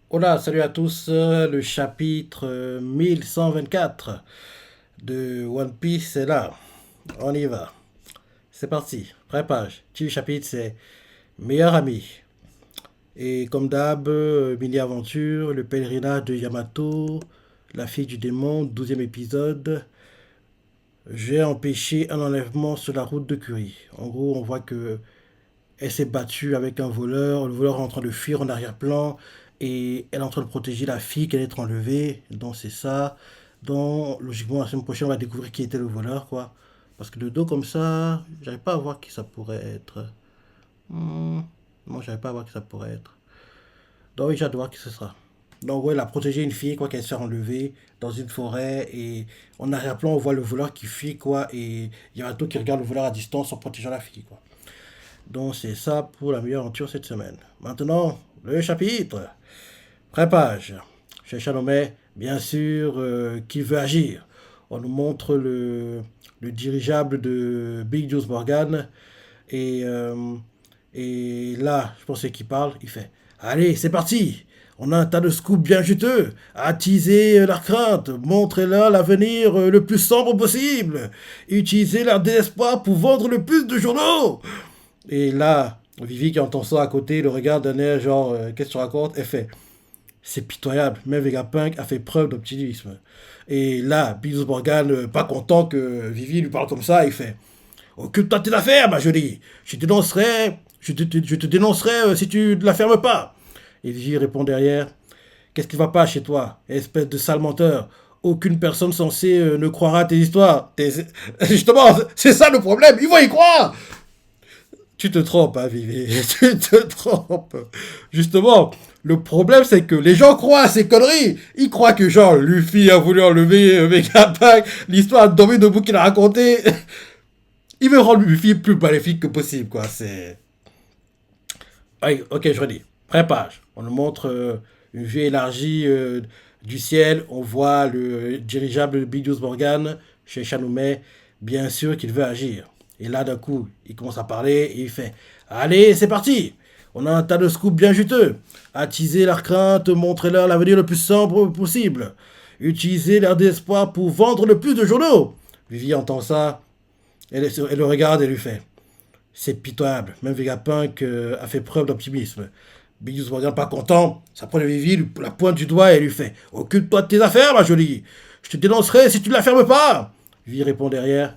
Hola, salut à tous. Le chapitre 1124 de One Piece est là. On y va. C'est parti. Pré-page. Petit chapitre, c'est Meilleur ami. Et comme d'hab, mini-aventure, le pèlerinage de Yamato, la fille du démon, 12e épisode. J'ai empêché un enlèvement sur la route de Curie. En gros, on voit que elle s'est battue avec un voleur. Le voleur est en train de fuir en arrière-plan. Et elle est en train de protéger la fille qu'elle est enlevée. Donc c'est ça. Donc logiquement, la semaine prochaine, on va découvrir qui était le voleur, quoi. Parce que de dos comme ça, j'arrive pas à voir qui ça pourrait être. Hmm, Non, j'arrive pas à voir qui ça pourrait être. Donc oui, j'ai hâte de voir qui ce sera. Donc ouais, elle a protégé une fille, quoi, qu'elle se fait enlever dans une forêt. Et en arrière-plan, on voit le voleur qui fuit, quoi. Et il y a un qui regarde le voleur à distance en protégeant la fille, quoi. Donc c'est ça pour la meilleure aventure cette semaine. Maintenant, le chapitre. Pré-page. Chez Chalamet, bien sûr, qui veut agir. On nous montre le dirigeable de Big Juice Morgan. Et, euh, et là, je pense qu'il parle. Il fait allez, c'est parti. On a un tas de scoops bien juteux. Attisez leur crainte. Montrez-leur l'avenir le plus sombre possible. Utilisez leur désespoir pour vendre le plus de journaux. Et là, Vivi qui entend ça à côté, le regarde d'un air genre, qu'est-ce que tu racontes? Elle fait, c'est pitoyable, même Vegapunk a fait preuve d'optimisme. Et là, Bills Morgan, pas content que Vivi lui parle comme ça, il fait, occupe-toi de tes affaires, ma jolie. Je te dénoncerai si tu ne la fermes pas. Et Vivi répond derrière, qu'est-ce qui va pas chez toi, espèce de sale menteur? Aucune personne censée ne croira à tes histoires. Justement, c'est ça le problème, ils vont y croire. Tu te trompes, hein, Vivi. Tu te trompes. Justement, le problème, c'est que les gens croient à ces conneries. Ils croient que, genre, Luffy a voulu enlever Vegapunk, l'histoire de Domi qu'il a racontée. Il veut rendre Luffy plus maléfique que possible, quoi. C'est. Allez, ok, je redis. Pré-page. On nous montre une vue élargie du ciel. On voit le dirigeable Big News Morgan chez Chanoumet. Bien sûr qu'il veut agir. Et là, d'un coup, il commence à parler et il fait allez, c'est parti. On a un tas de scoops bien juteux. Attiser leur crainte, montrez-leur l'avenir le plus sombre possible. Utilisez leur désespoir pour vendre le plus de journaux. Vivi entend ça. Elle le regarde et lui fait c'est pitoyable. Même Vegapunk a fait preuve d'optimisme. Big se regarde pas content. Ça prend le Vivi, la pointe du doigt et lui fait occupe-toi de tes affaires, ma jolie. Je te dénoncerai si tu ne la fermes pas. Vivi répond derrière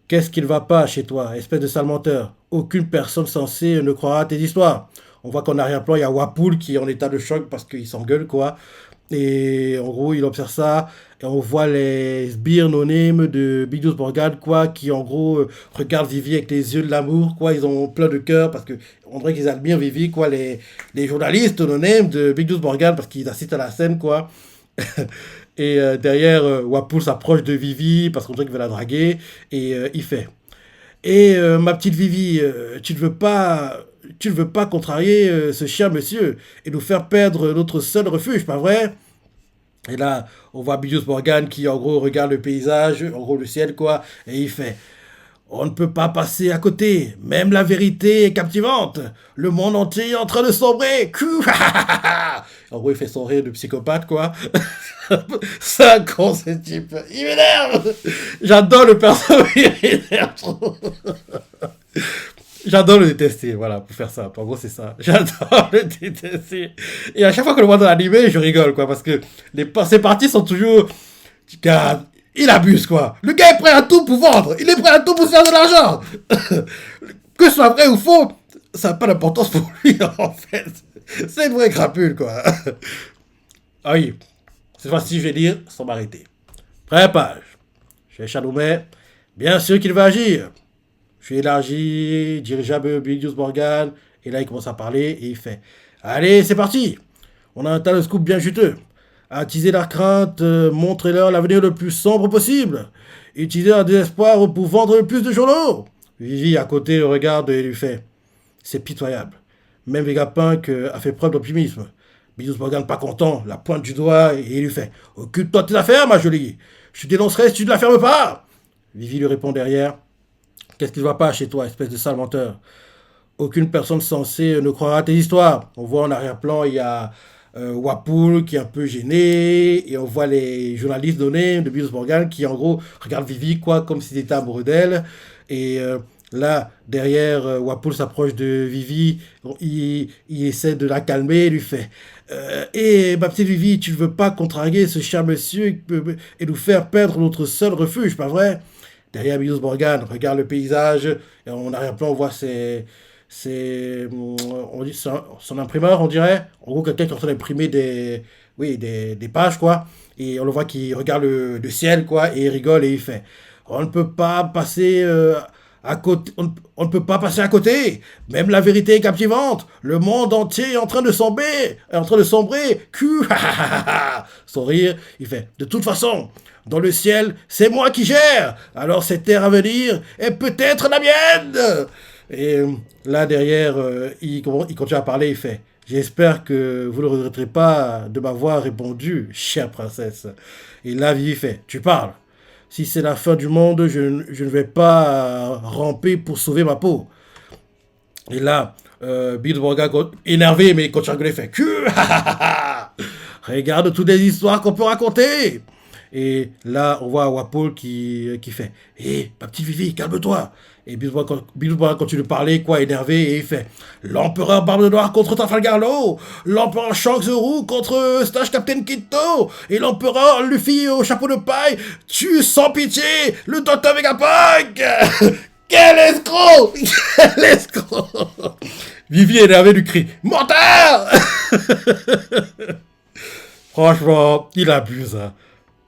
qu'est-ce qui ne va pas chez toi, espèce de sale menteur? Aucune personne censée ne croira à tes histoires. On voit qu'en arrière-plan, il y a Wapul qui est en état de choc parce qu'il s'engueule, quoi. Et en gros, il observe ça. Et on voit les sbires no-name de Big News Morgan, quoi, qui en gros regardent Vivi avec les yeux de l'amour, quoi. Ils ont plein de cœur parce que on dirait qu'ils admirent Vivi, quoi, les journalistes no-name de Big News Morgan parce qu'ils assistent à la scène, quoi. Et derrière, Wapul s'approche de Vivi parce qu'on dirait qu'il veut la draguer. Et il fait et ma petite Vivi, tu ne veux pas contrarier ce cher monsieur et nous faire perdre notre seul refuge, pas vrai? Et là, on voit Bidius Morgan qui, en gros, regarde le paysage, en gros, le ciel, quoi, et il fait on ne peut pas passer à côté. Même la vérité est captivante. Le monde entier est en train de sombrer. En gros, il fait son rire de psychopathe, quoi. C'est un con, ce type. Il m'énerve. J'adore le personnage. Il m'énerve trop. J'adore le détester, voilà, pour faire ça. En gros, c'est ça. J'adore le détester. Et à chaque fois que je le vois dans l'animé, je rigole, quoi, parce que ces parties sont toujours. Regarde, il abuse, quoi. Le gars est prêt à tout pour vendre. Il est prêt à tout pour faire de l'argent. Que ce soit vrai ou faux, ça n'a pas d'importance pour lui, en fait. C'est une vraie crapule, quoi. Ah oui, cette fois-ci, je vais lire sans m'arrêter. Première page. Chez Chaloumet, bien sûr qu'il va agir. Je suis élargi, dirigeable Big News Morgan. Et là, il commence à parler et il fait allez, c'est parti. On a un tas de scoops bien juteux. Attisez leur crainte, montrez-leur l'avenir le plus sombre possible. Utilisez leur désespoir pour vendre le plus de journaux. Vivi, à côté, le regarde et lui fait c'est pitoyable. Même Vegapunk a fait preuve d'optimisme. Bidous Morgan pas content, la pointe du doigt et il lui fait occupe-toi de tes affaires, ma jolie. Je te dénoncerai si tu ne la fermes pas. Vivi lui répond derrière qu'est-ce qui ne va pas chez toi, espèce de sale menteur? Aucune personne censée ne croira à tes histoires. On voit en arrière-plan, il y a Wapol qui est un peu gêné, et on voit les journalistes donnés de Bill Morgan qui en gros regardent Vivi quoi, comme s'il était amoureux d'elle. Et là, derrière, Wapol s'approche de Vivi, il essaie de la calmer, il lui fait Eh, ma petite Vivi, tu ne veux pas contrarier ce cher monsieur et nous faire perdre notre seul refuge, pas vrai? Derrière Bill Morgan, regarde le paysage, et en arrière-plan, on voit on dit son imprimeur, on dirait. En gros, quelqu'un qui est en train d'imprimer oui, des pages, quoi. Et on le voit qui regarde le ciel, quoi, et il rigole et il fait On ne peut pas passer à côté. On ne peut pas passer à côté. Même la vérité est captivante. Le monde entier est en train de sombrer. Est en train de sombrer. Son rire, il fait De toute façon, dans le ciel, c'est moi qui gère. Alors cette terre à venir est peut-être la mienne. Et là, derrière, il continue à parler, il fait J'espère que vous ne regretterez pas de m'avoir répondu, chère princesse. Et là, Vivi fait Tu parles. Si c'est la fin du monde, je ne vais pas ramper pour sauver ma peau. Et là, Bill Morgan, énervé, mais il continue à rigoler, fait Regarde toutes les histoires qu'on peut raconter. Et là, on voit Wapol qui fait Hé, ma petite Vivi, calme-toi. Et Bilbo continue de parler, quoi, énervé, et il fait L'empereur Barbe Noire contre Trafalgar Law, l'empereur Shanks the Roux contre Stash Captain Kitto, et l'empereur Luffy au chapeau de paille tue sans pitié le Dr Vegapunk. Quel escroc. Quel escroc. Vivi énervé lui crie Menteur. Franchement, il abuse, hein.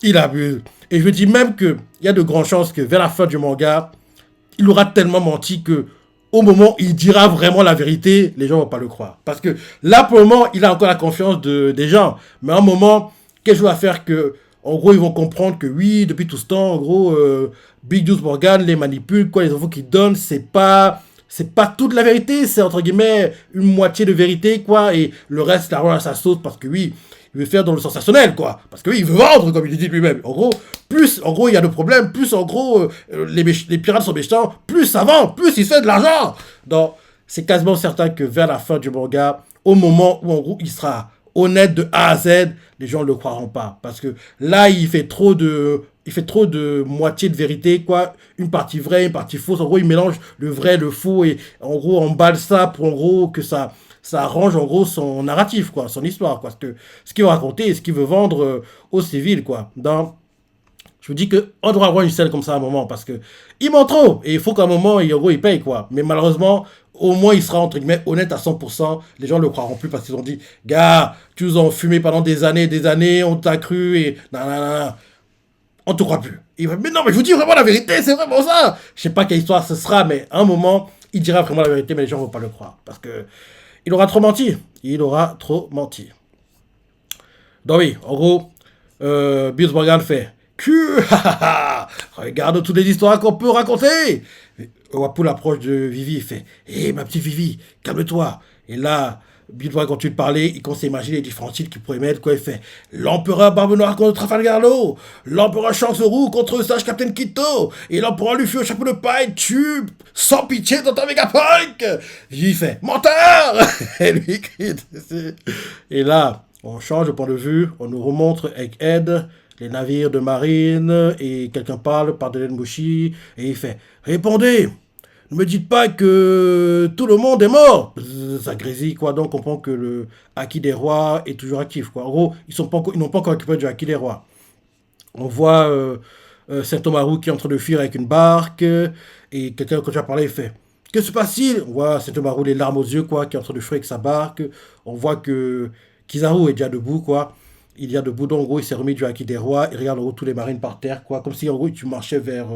Il abuse. Et je dis même qu'il y a de grandes chances que vers la fin du manga, il aura tellement menti que au moment où il dira vraiment la vérité, les gens ne vont pas le croire. Parce que là, pour le moment, il a encore la confiance des gens. Mais à un moment, quelque chose va faire que, en gros, ils vont comprendre que oui, depuis tout ce temps, en gros, Big Juice Morgan les manipule, quoi, les infos qu'il donne, c'est pas toute la vérité, c'est entre guillemets une moitié de vérité, quoi, et le reste, la rend à sa sauce parce que oui, il veut faire dans le sensationnel, quoi. Parce que oui, il veut vendre, comme il dit lui-même. En gros, plus, en gros, il y a de problèmes, plus, en gros, les pirates sont méchants, plus ça vend, plus il fait de l'argent. Donc, c'est quasiment certain que vers la fin du manga, au moment où, en gros, il sera honnête de A à Z, les gens ne le croiront pas. Parce que là, il fait trop de moitié de vérité, quoi. Une partie vraie, une partie fausse. En gros, il mélange le vrai, le faux, et en gros, on emballe ça pour, en gros, que ça arrange en gros son narratif, quoi, son histoire, quoi, ce qu'il veut raconter et ce qu'il veut vendre aux civils, quoi. Je vous dis qu'on doit avoir une scène comme ça à un moment parce que il ment trop et il faut qu'à un moment, en gros, il paye, quoi. Mais malheureusement, au moins, il sera entre guillemets honnête à 100%. Les gens ne le croiront plus parce qu'ils ont dit, gars, tu nous as fumé pendant des années, on t'a cru et nanana. On te croit plus. Il va, mais non, mais je vous dis vraiment la vérité, c'est vraiment ça. Je sais pas quelle histoire ce sera, mais à un moment, il dira vraiment la vérité, mais les gens ne vont pas le croire parce que il aura trop menti. Il aura trop menti. Donc oui, en gros, Bills Morgan fait Regarde toutes les histoires qu'on peut raconter. Wapol approche de Vivi et fait Hé, ma petite Vivi, calme-toi. Et là, Bills Morgan continue de parler, il commence à imaginer les différents titres qu'il pourrait mettre. Quoi, il fait L'empereur Barbe Noire contre Trafalgar Law, l'empereur Shanks the Roux contre Sage Captain Kitto, et l'empereur Luffy au chapeau de paille tue sans pitié dans un Vegapunk. Il fait Menteur. Et lui crie dessus. Et là, on change de point de vue, on nous remontre avec Ed les navires de marine, et quelqu'un parle par Delen Mushi, et il fait Répondez. Ne me dites pas que tout le monde est mort. Ça grésille, quoi. Donc, on comprend que le Haki des rois est toujours actif, quoi. En gros, ils n'ont pas encore récupéré du Haki des rois. On voit Saint-Omaru qui est en train de fuir avec une barque, et quelqu'un, quand tu as parlé, il fait Que se passe-t-il? On voit Saint-Omaru les larmes aux yeux, quoi, qui est en train de fuir avec sa barque. On voit que Kizaru est déjà debout, quoi. Il y a debout, donc en gros, il s'est remis du Haki des rois, il regarde en gros tous les marines par terre, quoi. Comme si en gros, tu marchais vers,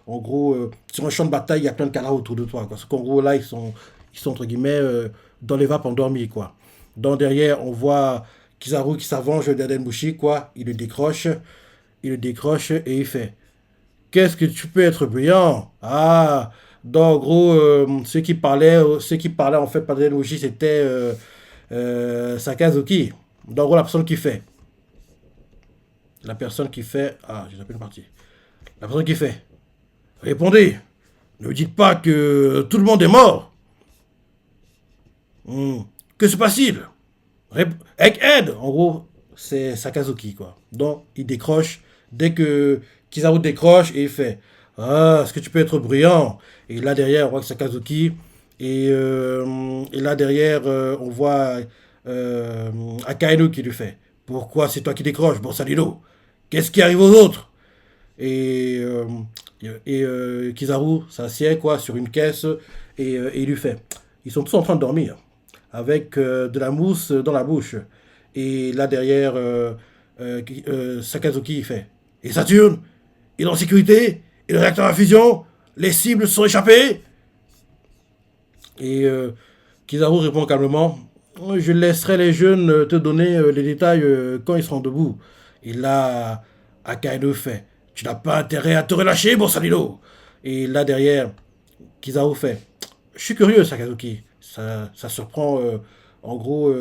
en gros, sur un champ de bataille, il y a plein de cadavres autour de toi, quoi. Parce qu'en gros, là, ils sont entre guillemets, dans les vapes endormis, quoi. Donc derrière, on voit Kizaru qui s'avance d'Aden Bushi, quoi. Il le décroche et il fait Qu'est-ce que tu peux être brillant? Ah, donc en gros, ceux qui parlaient en fait par Aden Bushi, c'était Sakazuki. Donc en gros, Ah, j'ai zappé une partie. La personne qui fait Répondez. Ne dites pas que tout le monde est mort. Que se passe-t-il? Egghead, en gros, c'est Sakazuki, quoi. Donc, il décroche. Dès que Kizaru décroche, et il fait Ah, est-ce que tu peux être bruyant? Et là derrière, on voit que Sakazuki. Et là derrière, on voit Akainu qui lui fait Pourquoi c'est toi qui décroches, bon Salino? Qu'est-ce qui arrive aux autres? Et Kizaru s'assied quoi sur une caisse et il lui fait Ils sont tous en train de dormir avec de la mousse dans la bouche. Et là derrière, Sakazuki il fait Et Saturne, il est en sécurité? Et le réacteur à fusion? Les cibles sont échappées? Et Kizaru répond calmement Je laisserai les jeunes te donner les détails quand ils seront debout. Et là, Akainu fait Tu n'as pas intérêt à te relâcher, Borsalino. Et là derrière, Kizaru fait Je suis curieux, Sakazuki. Ça surprend en gros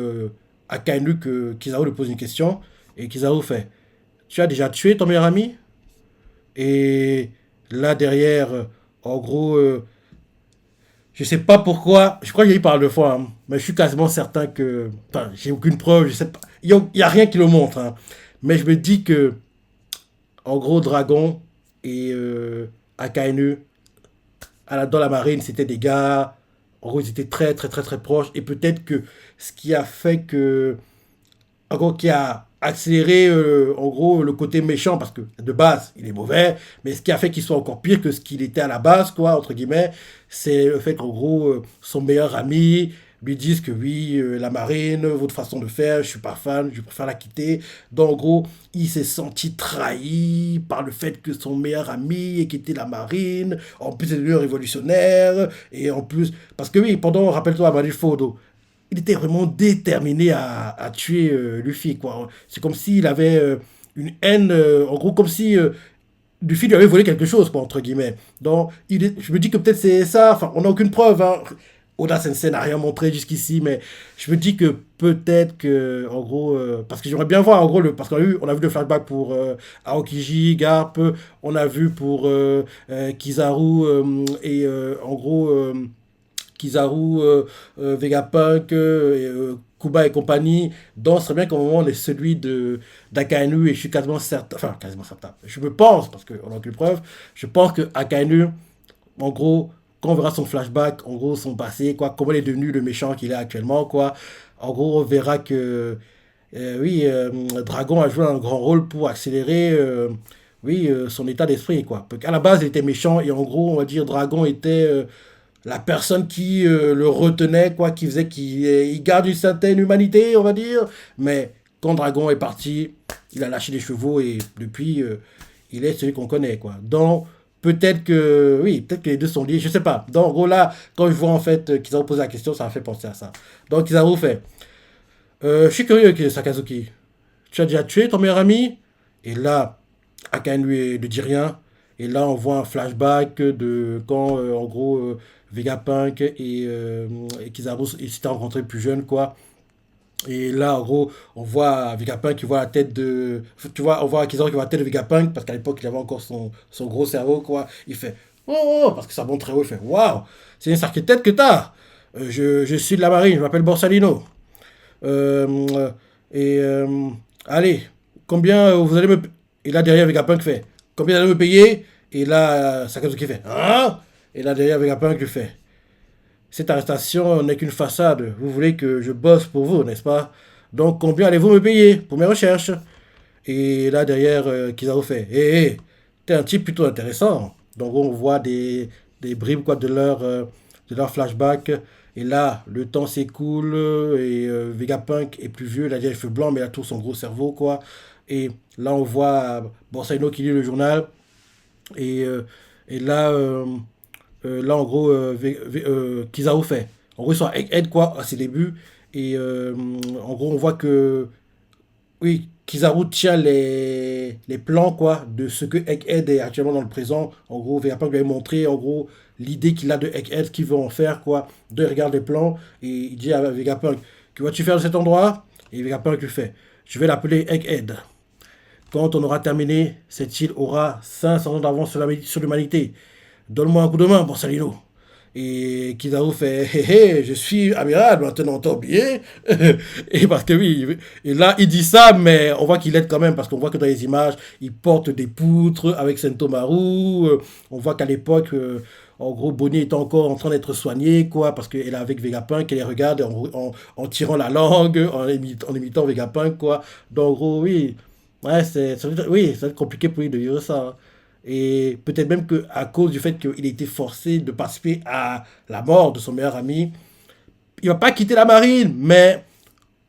Akainu que Kizaru lui pose une question. Et Kizaru fait Tu as déjà tué ton meilleur ami? Et là derrière, en gros, je sais pas pourquoi, je crois qu'il parle deux fois, hein, mais je suis quasiment certain que. Enfin, j'ai aucune preuve, je sais pas. Il y a rien qui le montre, hein. Mais je me dis que, en gros, Dragon et Akainu, dans la marine, c'était des gars. En gros, ils étaient très, très, très, très proches. Et peut-être que ce qui a fait que en gros, qui a accéléré en gros le côté méchant parce que de base il est mauvais, mais ce qui a fait qu'il soit encore pire que ce qu'il était à la base, quoi, entre guillemets, c'est le fait qu'en gros son meilleur ami lui dise que oui, la marine, votre façon de faire, je suis pas fan, je préfère la quitter. Donc en gros, il s'est senti trahi par le fait que son meilleur ami ait quitté la marine, en plus il est devenu révolutionnaire, et en plus, parce que oui, pendant, rappelle-toi, à Manifold, il était vraiment déterminé à tuer Luffy, quoi. C'est comme s'il avait une haine, en gros, comme si Luffy lui avait volé quelque chose, quoi, entre guillemets. Donc, je me dis que peut-être c'est ça, enfin, on n'a aucune preuve, hein. Oda Sensei n'a rien montré jusqu'ici, mais je me dis que peut-être que, en gros, parce que j'aimerais bien voir, en gros, parce on a vu le flashback pour Aokiji, Garp, on a vu pour Kizaru, en gros, Kizaru, Vegapunk, Kuba et compagnie. Donc, ce serait bien qu'au moment, on est celui de d'Akainu, et je suis quasiment certain, enfin, quasiment certain, je me pense, parce qu'on n'a aucune preuve, je pense que Akainu, en gros, quand on verra son flashback, en gros, son passé, quoi, comment il est devenu le méchant qu'il est actuellement, quoi, en gros, on verra que, oui, Dragon a joué un grand rôle pour accélérer, oui, son état d'esprit, quoi. À la base, il était méchant, et en gros, on va dire, Dragon était la personne qui le retenait, quoi, qui faisait qu'il garde une certaine humanité, on va dire. Mais quand Dragon est parti, il a lâché les chevaux et depuis, il est celui qu'on connaît, quoi. Donc, peut-être que, oui, peut-être que les deux sont liés, je sais pas. Donc, en gros, là, quand je vois en fait qu'ils ont posé la question, ça m'a fait penser à ça. Donc, ils ont fait Je suis curieux, Sakazuki. Tu as déjà tué ton meilleur ami? Et là, Akainu lui ne dit rien. Et là, on voit un flashback de quand, en gros, Vegapunk et Kizaru ils s'étaient rencontrés plus jeunes, quoi. Et là, en gros, on voit Vegapunk qui voit la tête de. Tu vois, on voit Kizaru qui voit la tête de Vegapunk, parce qu'à l'époque, il avait encore son gros cerveau, quoi. Il fait Oh, oh, oh parce que ça monte très haut. Il fait Waouh, c'est une sacrée tête que t'as. Je suis de la marine, je m'appelle Borsalino. Euh, et allez, combien vous allez me. Et là derrière, Vegapunk fait Combien vous allez me payer? Et là, Sakazuki fait Hein? Et là derrière, Vegapunk lui fait Cette arrestation n'est qu'une façade. Vous voulez que je bosse pour vous, n'est-ce pas? Donc combien allez-vous me payer pour mes recherches? Et là derrière, Kizaru fait Hé, t'es un type plutôt intéressant. Donc on voit des bribes quoi, de leur flashback. Et là, le temps s'écoule et Vegapunk est plus vieux, il a déjà les cheveux blancs, mais il a tout son gros cerveau, quoi. Et là, on voit Borsalino qui lit le journal. Et, euh, et là, là, en gros, Kizaru fait. En gros, ils sont à Egghead, quoi, à ses débuts. Et en gros, on voit que oui, Kizaru tient les plans quoi, de ce que Egghead est actuellement dans le présent. En gros, Vegapunk lui a montré en gros l'idée qu'il a de Egghead, ce qu'il veut en faire. Quoi. De il regarde les plans et il dit à Vegapunk Que vas-tu faire de cet endroit? Et Vegapunk lui fait Je vais l'appeler Egghead. Quand on aura terminé, cette île aura 500 ans d'avance sur l'humanité. Donne-moi un coup de main, Borsalino. Et Kizaru fait, hé hé, je suis amiral, maintenant t'as oublié. Et parce que oui, et là il dit ça, mais on voit qu'il aide quand même, parce qu'on voit que dans les images, il porte des poutres avec Sentomaru. On voit qu'à l'époque, en gros, Bonnie est encore en train d'être soignée, quoi, parce qu'elle est avec Vegapunk, qu'elle les regarde en tirant la langue, en imitant Vegapunk, quoi. Donc, en gros, oui, ouais, oui, ça va être compliqué pour lui de vivre ça, hein. Et peut-être même qu'à cause du fait qu'il a été forcé de participer à la mort de son meilleur ami, il va pas quitter la marine, mais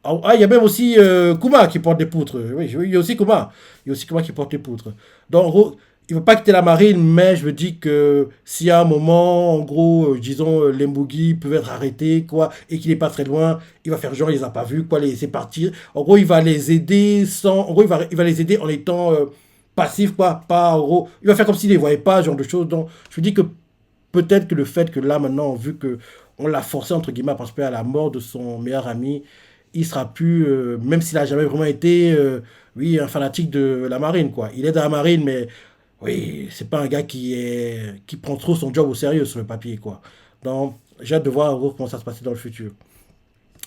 ah, il y a même aussi Kuma qui porte des poutres. Oui, il y a aussi Kuma. Il y a aussi Kuma qui porte des poutres. Donc, en gros, il ne va pas quitter la marine, mais je me dis que s'il y a un moment, en gros, disons, les Mugi peuvent être arrêtés, quoi, et qu'il n'est pas très loin, il va faire genre, il les a pas vus, quoi, les laisser partir. En gros, il va les aider sans. En gros, il va les aider en étant passif, quoi, pas en gros. Il va faire comme s'il ne les voyait pas, ce genre de choses. Donc, je me dis que peut-être que le fait que là, maintenant, vu que on l'a forcé, entre guillemets, à participer à la mort de son meilleur ami, il sera plus, même s'il a jamais vraiment été, oui, un fanatique de la marine, quoi. Il est dans la marine, mais oui, c'est pas un gars qui prend trop son job au sérieux sur le papier, quoi. Donc, j'ai hâte de voir en gros, comment ça se passer dans le futur.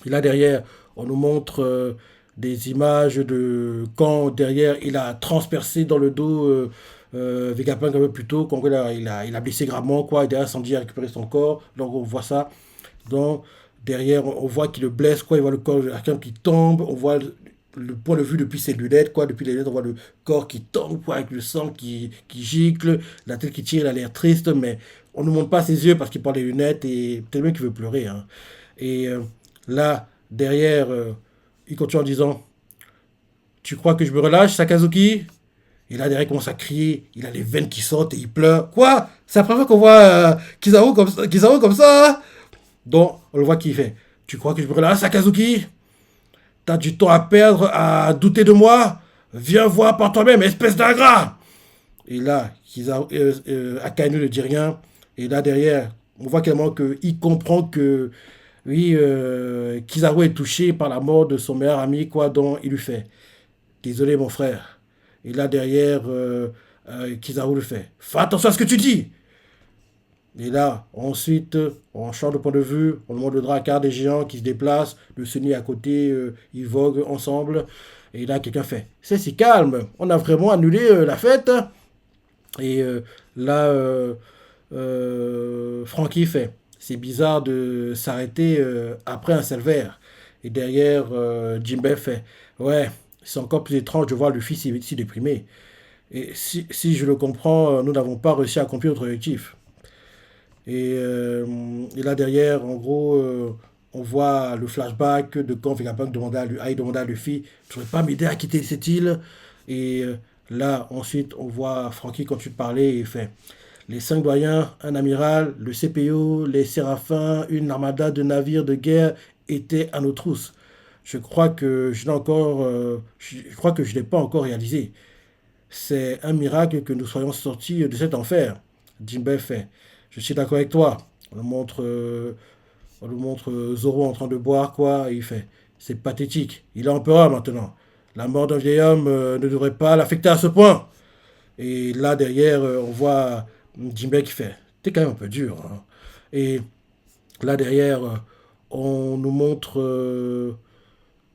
Et là, derrière, on nous montre des images de quand, derrière, il a transpercé dans le dos Vegapunk un peu plus tôt, quand il a blessé gravement, quoi, et derrière, Sanji a récupéré son corps. Donc, on voit ça. Donc, derrière, on voit qu'il le blesse, quoi. Il voit le corps de quelqu'un qui tombe. On voit le point de vue depuis ses lunettes, quoi. Depuis les lunettes, on voit le corps qui tombe, quoi, avec le sang qui gicle, la tête qui tire, il a l'air triste, mais on ne montre pas ses yeux parce qu'il porte les lunettes et tellement qu'il veut pleurer, hein. Et là, derrière, il continue en disant, tu crois que je me relâche, Sakazuki? Et là, derrière, il commence à crier. Il a les veines qui sortent et il pleure. Quoi? C'est la première fois qu'on voit Kizaru comme ça, hein. Donc, on le voit qui fait. Tu crois que je me relâche, Sakazuki? T'as du temps à perdre à douter de moi? Viens voir par toi-même, espèce d'ingrat! Et là, Akainu ne dit rien. Et là, derrière, on voit clairement qu'il comprend que, oui, Kizaru est touché par la mort de son meilleur ami, quoi, dont il lui fait. Désolé, mon frère. Et là, derrière, Kizaru le fait. Fais attention à ce que tu dis! Et là, ensuite, on change de point de vue, on montre le dracard des géants qui se déplacent, le Sunny à côté, ils voguent ensemble. Et là, quelqu'un fait, c'est si calme, on a vraiment annulé la fête. Et là, Frankie fait, c'est bizarre de s'arrêter après un Salvaire. Et derrière, Jinbei fait, ouais, c'est encore plus étrange de voir le fils si déprimé. Et si je le comprends, nous n'avons pas réussi à accomplir notre objectif. Et là derrière, en gros, on voit le flashback de quand Vegapunk demandait à Luffy, tu ne pourrais pas m'aider à quitter cette île? Et là, ensuite, on voit Frankie continue de parler et il fait les cinq doyens, un amiral, le CPO, les séraphins, une armada de navires de guerre étaient à nos trousses. Je crois que je l'ai pas encore réalisé. C'est un miracle que nous soyons sortis de cet enfer. Jinbei fait. Je suis d'accord avec toi. On nous montre Zoro en train de boire, quoi. Et il fait. C'est pathétique. Il est empereur maintenant. La mort d'un vieil homme ne devrait pas l'affecter à ce point. Et là, derrière, on voit Jinbei qui fait. T'es quand même un peu dur, hein. Et là, derrière, on nous montre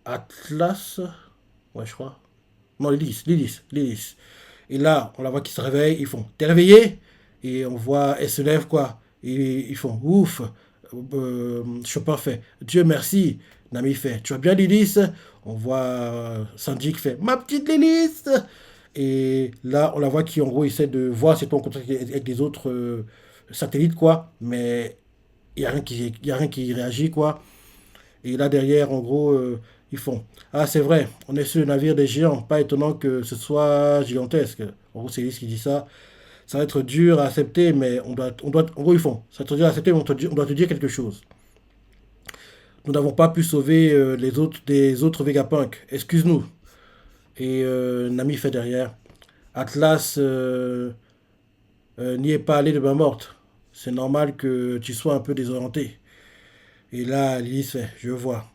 Atlas. Ouais, je crois. Non, Lilith. Et là, on la voit qui se réveille, ils font t'es réveillé? Et on voit, elle se lève quoi. Et ils font ouf. Chopin fait Dieu merci. Nami fait tu vas bien Lilith? On voit Sanji qui fait ma petite Lilith. Et là, on la voit qui en gros essaie de voir si elle peut en contact avec les autres satellites quoi. Mais il y a rien qui réagit quoi. Et là derrière, en gros, ils font ah, c'est vrai, on est sur le navire des géants. Pas étonnant que ce soit gigantesque. En gros, c'est Alice qui dit ça. Ça va être dur à accepter, mais en gros, ils font. Ça va être dur à accepter, mais on doit te dire quelque chose. Nous n'avons pas pu sauver des autres Vegapunk. Excuse-nous. Et Nami fait derrière. Atlas n'y est pas allé de main morte. C'est normal que tu sois un peu désorienté. Et là, Lilith fait, je vois.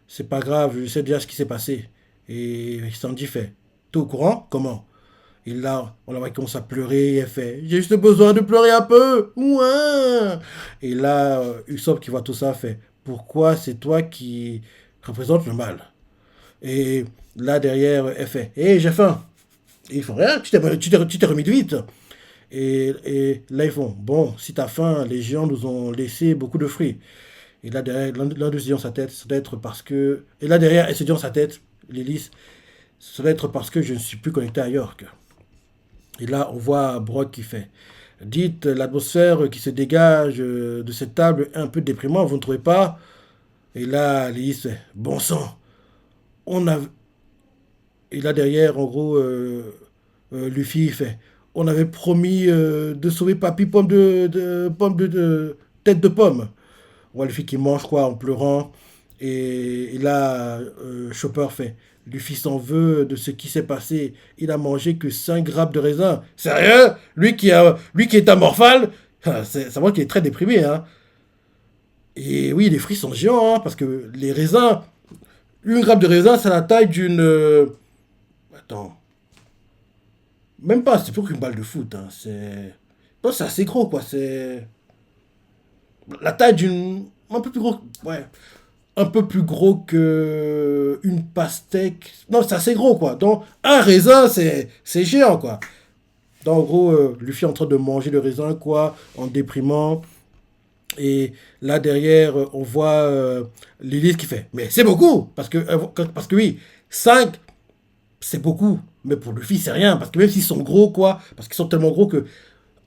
C'est pas grave, je sais déjà ce qui s'est passé. Et Sandy fait, t'es au courant? Comment? Et là, on la voit qui commence à pleurer, et elle fait «J'ai juste besoin de pleurer un peu, ouin!» Et là, Usopp qui voit tout ça fait «Pourquoi c'est toi qui représente le mal?» Et là, derrière, elle fait «Hé, j'ai faim!» Et ils font «Rien, tu t'es remis de vite!» Et là, ils font «Bon, si t'as faim, les géants nous ont laissé beaucoup de fruits.» Et là, derrière, l'un d'eux se dit dans sa tête, ça doit être parce que... Et là, derrière, elle se dit dans sa tête, Lilith, ça doit être parce que je ne suis plus connecté à York. Et là, on voit Brock qui fait. Dites, l'atmosphère qui se dégage de cette table est un peu déprimante, vous ne trouvez pas? Et là, Lilith fait, bon sang, on a... Et là, derrière, en gros, Luffy fait, on avait promis de sauver Papy tête de pomme. On voit Luffy qui mange quoi en pleurant. Et là, Chopper fait. Luffy s'en veut de ce qui s'est passé. Il a mangé que 5 grammes de raisin. Sérieux? Lui qui est amorphale? Ça voit qu'il est très déprimé. Hein. Et oui, les fruits sont géants. Hein, parce que les raisins. Une grappe de raisin, c'est la taille d'une. Attends. Même pas, c'est plus qu'une balle de foot. Hein, c'est. Non, c'est assez gros, quoi. C'est. La taille d'une. Un peu plus gros. Ouais. Un peu plus gros que une pastèque. Non, c'est assez gros, quoi. Donc, un raisin, c'est géant, quoi. Donc, en gros, Luffy est en train de manger le raisin, quoi, en déprimant. Et là, derrière, on voit Lilith qui fait. Mais c'est beaucoup! Parce que oui, 5 c'est beaucoup. Mais pour Luffy, c'est rien. Parce que même s'ils sont gros, quoi, parce qu'ils sont tellement gros que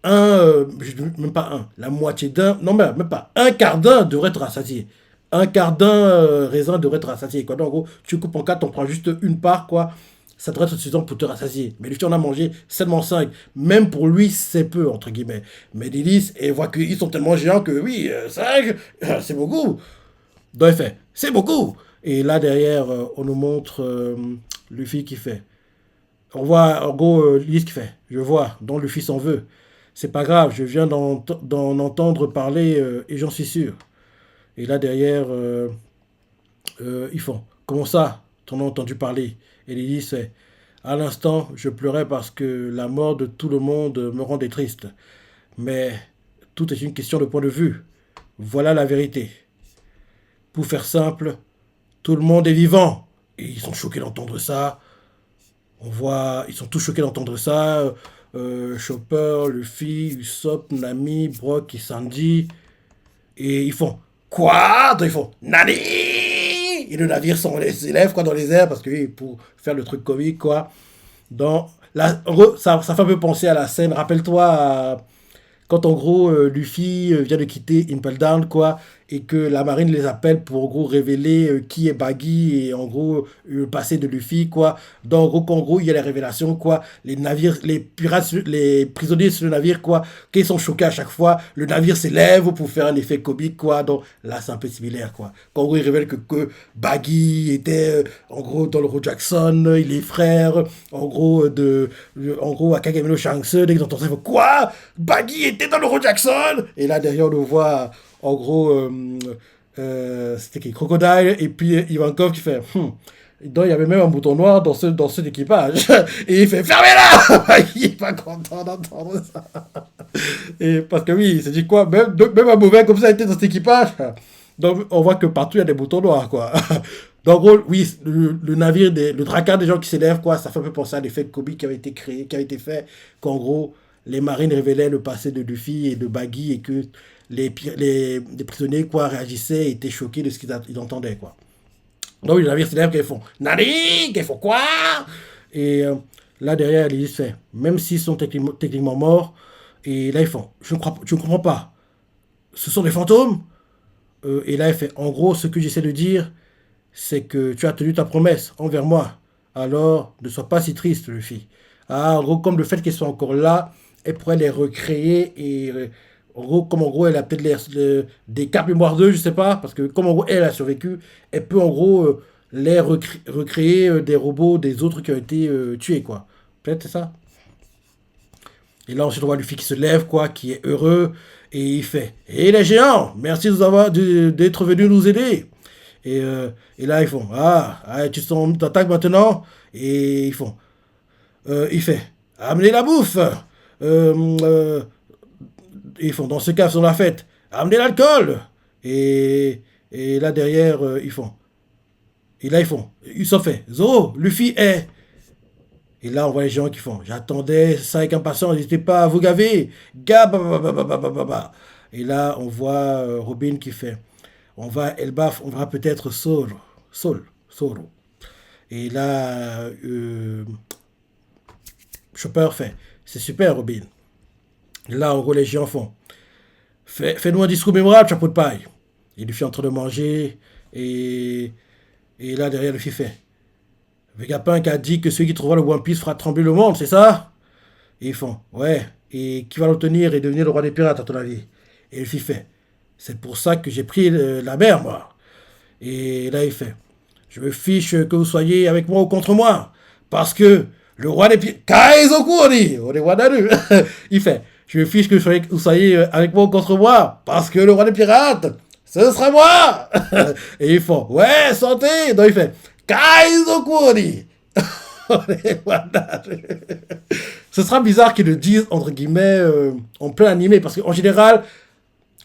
même pas un, la moitié d'un, non, même pas, un quart d'un devrait être rassasié. Un quart d'un raisin devrait être rassasié, quoi. Donc, en gros, tu coupes en quatre, on prend juste une part, quoi. Ça devrait être suffisant pour te rassasier. Mais lui, on a mangé seulement 5. Même pour lui, c'est peu, entre guillemets. Mais Lilith, elle voit qu'ils sont tellement géants que oui, 5, c'est beaucoup. Donc, elle fait, c'est beaucoup. Et là, derrière, on nous montre Luffy qui fait. On voit, en gros, Lilith qui fait. Je vois, dont Luffy s'en veut. C'est pas grave, je viens d'en entendre parler et j'en suis sûr. Et là derrière, ils font comment ça? T'en as entendu parler? Et Lily c'est à l'instant, je pleurais parce que la mort de tout le monde me rendait triste. Mais tout est une question de point de vue. Voilà la vérité. Pour faire simple, tout le monde est vivant. Et ils sont choqués d'entendre ça. On voit, ils sont tous choqués d'entendre ça. Chopper, Luffy, Usopp, Nami, Brock et Sandy. Et ils font quoi? Donc ils font Nani? Et le navire s'élève quoi dans les airs parce que oui, pour faire le truc comique quoi. Donc là, ça fait un peu penser à la scène. Rappelle-toi quand en gros Luffy vient de quitter Impel Down quoi et que la marine les appelle pour en gros révéler qui est Baggy et en gros le passé de Luffy quoi. Donc en gros il y a les révélations quoi, les navires, les pirates, les prisonniers sur le navire quoi, qu'ils sont choqués à chaque fois, le navire s'élève pour faire un effet comique quoi. Donc là c'est un peu similaire quoi. Quand en gros ils révèlent que Baggy était en gros dans le Road Jackson, il est frère en gros en gros à Kagami no Shanks, dès qu'ils entendent ça ils font quoi? Baggy était dans le Road Jackson. Et là derrière on le voit en gros c'était qui Crocodile et puis Ivankov qui fait donc il y avait même un bouton noir dans cet équipage et il fait fermez-la. Il est pas content d'entendre ça et parce que oui il s'est dit quoi même un mauvais comme ça était dans cet équipage. Donc on voit que partout il y a des boutons noirs quoi. Donc en gros oui le navire le dracard des gens qui s'élèvent quoi, ça fait un peu penser à l'effet comique qui avait été créé, qui avait été fait qu'en gros les marines révélaient le passé de Luffy et de Baggy et que les prisonniers quoi réagissaient et étaient choqués de ce qu'ils entendaient quoi. Donc les navires s'élèvent qu'ils font Nani, qu'ils font quoi? Et là derrière ils disent fait même s'ils sont techniquement morts et là ils font je ne comprends pas. Ce sont des fantômes? Et là il fait en gros ce que j'essaie de dire c'est que tu as tenu ta promesse envers moi. Alors ne sois pas si triste Luffy. Ah, en gros comme le fait qu'ils soient encore là, elle pourrait les recréer et en gros, comme en gros elle a peut-être des cartes mémoire 2, je sais pas, parce que comme en gros elle a survécu, elle peut en gros les recréer des robots des autres qui ont été tués quoi. Peut-être c'est ça. Et là ensuite on voit Luffy qui se lève quoi, qui est heureux et il fait «Hé les géants, merci d'être venus nous aider.» Et là ils font «Ah, tu t'attaques maintenant?» Et ils font il fait amenez la bouffe. Euh, euh, ils font, dans ce cas, ils font la fête. Amenez l'alcool. Et là, derrière, ils font. Et là, ils font. Ils sont fait. Zoro, Luffy est. Et là, on voit les gens qui font. J'attendais ça avec impatience. N'hésitez pas à vous gaver. Gab. Et là, on voit Robin qui fait. On va, Elbaf, on va peut-être Solo. Et là, Chopper fait. C'est super, Robin. Et là, en gros, les gens font. Fais-nous un discours mémorable, chapeau de paille. Et Luffy est en train de manger. Et, et là, derrière, Luffy fait. Vegapunk a dit que celui qui trouvera le One Piece fera trembler le monde, c'est ça? Et ils font, ouais. Et qui va l'obtenir et devenir le roi des pirates, à ton avis? Et Luffy fait, c'est pour ça que j'ai pris la mer, moi. Et là, il fait, je me fiche que vous soyez avec moi ou contre moi. Parce que le roi des pirates, Kaizokuri, on est Wanaru. Il fait, je me fiche que vous soyez avec moi ou contre moi. Parce que le roi des pirates, ce sera moi. Et ils font, ouais, santé. Donc il fait, Kaizokuri. Ce sera bizarre qu'ils le disent, entre guillemets, en plein animé. Parce qu'en général,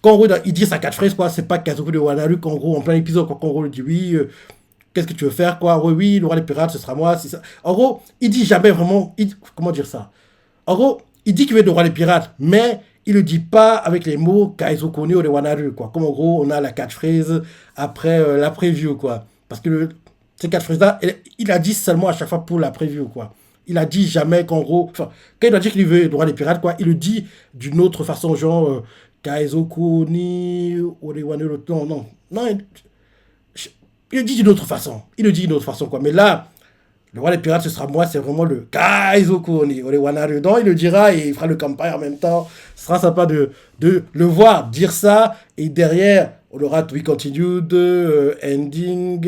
quand en gros, il dit sa catchphrase, quoi, c'est pas Kazoku de Wanaru, qu'en gros, en plein épisode, quand en gros, il dit oui, qu'est-ce que tu veux faire, quoi, oui, oui, le roi des pirates, ce sera moi, c'est ça. En gros, il dit jamais vraiment, comment dire ça? En gros, il dit qu'il veut être le roi des pirates, mais il le dit pas avec les mots Kaizoku ou de Wanaru, quoi. Comme en gros, on a la catchphrase après la preview, quoi. Parce que ces catchphrases-là, il a dit seulement à chaque fois pour la preview, quoi. Il a dit jamais qu'en gros, enfin, quand il a dit qu'il veut le roi des pirates, quoi, il le dit d'une autre façon, genre, Kaizoku ni Orewanu, non, il le dit d'une autre façon. Il le dit d'une autre façon, quoi. Mais là, le roi des pirates, ce sera moi, c'est vraiment le Kaizoku ni Orewanaru. Donc, il le dira et il fera le campagne en même temps. Ce sera sympa de le voir dire ça. Et derrière, on aura We Continued, Ending,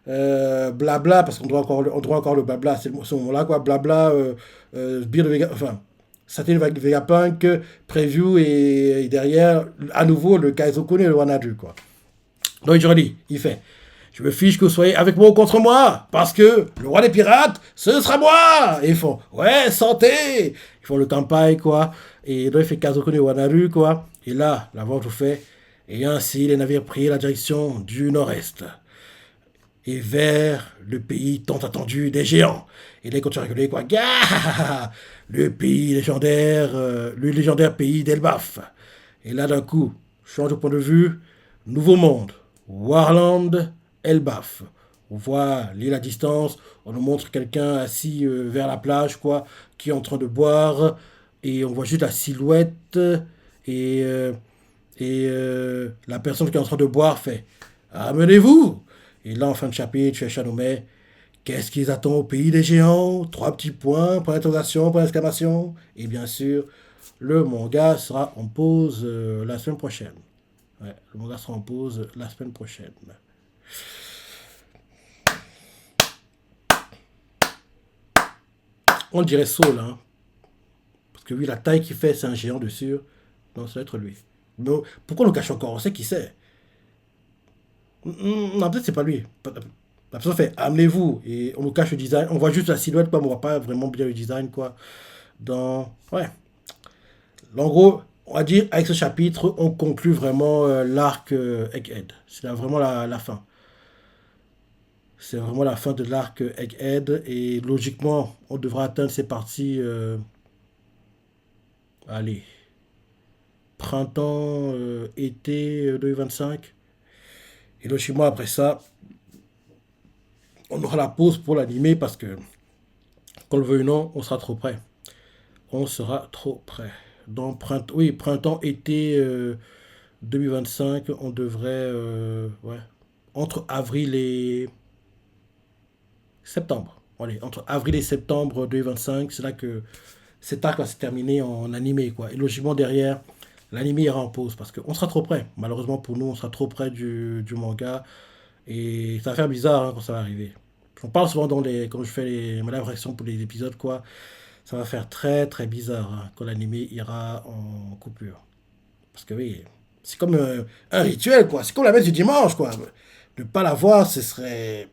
blabla, parce on doit encore le blabla, c'est ce moment-là, quoi. Blabla, Beer de Vega, enfin, Saturn Vegapunk, preview, et derrière, à nouveau, le Kaizoku et le Wanadu, quoi. Donc, je redis, il fait. Je me fiche que vous soyez avec moi ou contre moi, parce que le roi des pirates, ce sera moi. Et ils font, ouais, santé. Ils font le campagne, quoi. Et donc, il fait Kazoku et Wanaru, quoi. Et là, la vente vous fait. Et ainsi, les navires prirent la direction du nord-est et vers le pays tant attendu des géants. Et là, il continue à rigoler, quoi. Gah, le pays légendaire, le légendaire pays d'Elbaf. Et là, d'un coup, change de point de vue, nouveau monde. Warland, Elbaf. On voit l'île à distance, on nous montre quelqu'un assis vers la plage, quoi, qui est en train de boire, et on voit juste la silhouette, et, euh, la personne qui est en train de boire fait amenez-vous. Et là, en fin de chapitre, tu as Chanomet. Qu'est-ce qu'ils attendent au pays des géants? Trois petits points, point d'interrogation, point d'exclamation. Et bien sûr, le manga sera en pause la semaine prochaine. Ouais, le manga sera en pause la semaine prochaine. On dirait Saul, hein. Parce que oui, la taille qu'il fait, c'est un géant dessus. Non, ça va être lui. Mais pourquoi on le cache encore? On sait qui c'est. Non, peut-être c'est pas lui. La personne fait amenez-vous et on nous cache le design. On voit juste la silhouette, quoi, mais on voit pas vraiment bien le design, quoi. Ouais. En gros, on va dire, avec ce chapitre, on conclut vraiment l'arc Egghead. C'est vraiment la fin. C'est vraiment la fin de l'arc Egghead. Et logiquement, on devra atteindre ces parties. Allez. Printemps, été 2025. Et logiquement, après ça, on aura la pause pour l'animer parce que, qu'on le veuille ou non, on sera trop près. On sera trop près. Donc, oui, printemps, été 2025, on devrait. Ouais. Entre avril et septembre. Allez, entre avril et septembre 2025, c'est là que cet arc va se terminer en animé, quoi. Et logiquement, derrière, l'animé ira en pause parce qu'on sera trop près. Malheureusement pour nous, on sera trop près du manga. Et ça va faire bizarre hein, quand ça va arriver. On parle souvent quand je fais ma live réaction pour les épisodes, quoi. Ça va faire très très bizarre hein, quand l'animé ira en coupure. Parce que oui, c'est comme un rituel, quoi. C'est comme la messe du dimanche, quoi. Ne pas la voir, ce serait.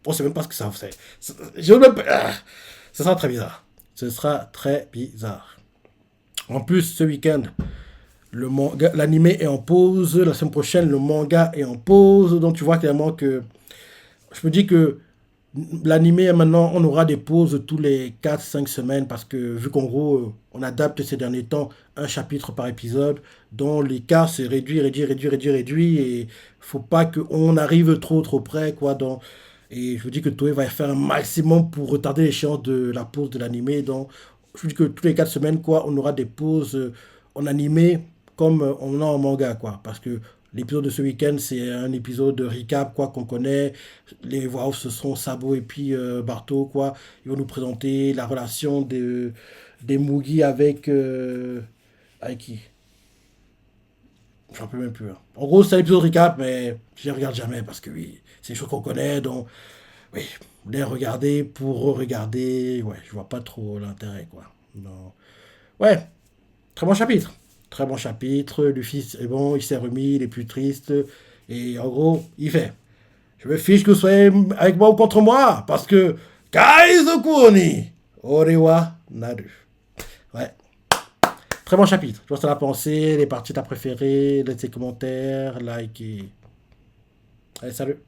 On sait même pas ce que ça fait. Je ne Ce sera très bizarre. Ce sera très bizarre. En plus, ce week-end, l'animé est en pause. La semaine prochaine, le manga est en pause. Donc, tu vois clairement que je me dis que l'animé, maintenant, on aura des pauses tous les 4 5 semaines parce que vu qu'en gros, on adapte ces derniers temps un chapitre par épisode, dont l'écart se réduit, réduit, réduit, réduit, réduit, et faut pas qu'on arrive trop, trop près, quoi. Et je me dis que Toei va faire un maximum pour retarder l'échéance de la pause de l'animé. Donc, je me dis que tous les 4 semaines, quoi, on aura des pauses en animé comme on a en manga, quoi. Parce que l'épisode de ce week-end, c'est un épisode de recap, quoi, qu'on connaît. Les voix off, ce seront Sabo et puis Barto, quoi. Ils vont nous présenter la relation des Mugi avec qui? J'en peux même plus, hein. En gros, c'est un épisode recap, mais je les regarde jamais parce que oui, c'est des choses qu'on connaît, donc oui, les regarder pour re-regarder, ouais, je vois pas trop l'intérêt, quoi. Non. Ouais, très bon chapitre. Très bon chapitre. Luffy est bon, il s'est remis, il est plus triste. Et en gros, il fait. Je me fiche que vous soyez avec moi ou contre moi, parce que Kaizoku Oni, Orewa Naru. Ouais, très bon chapitre. Je vois ce que t'en as pensé, les parties t'as préférées, laisse tes commentaires, like et... Allez, salut.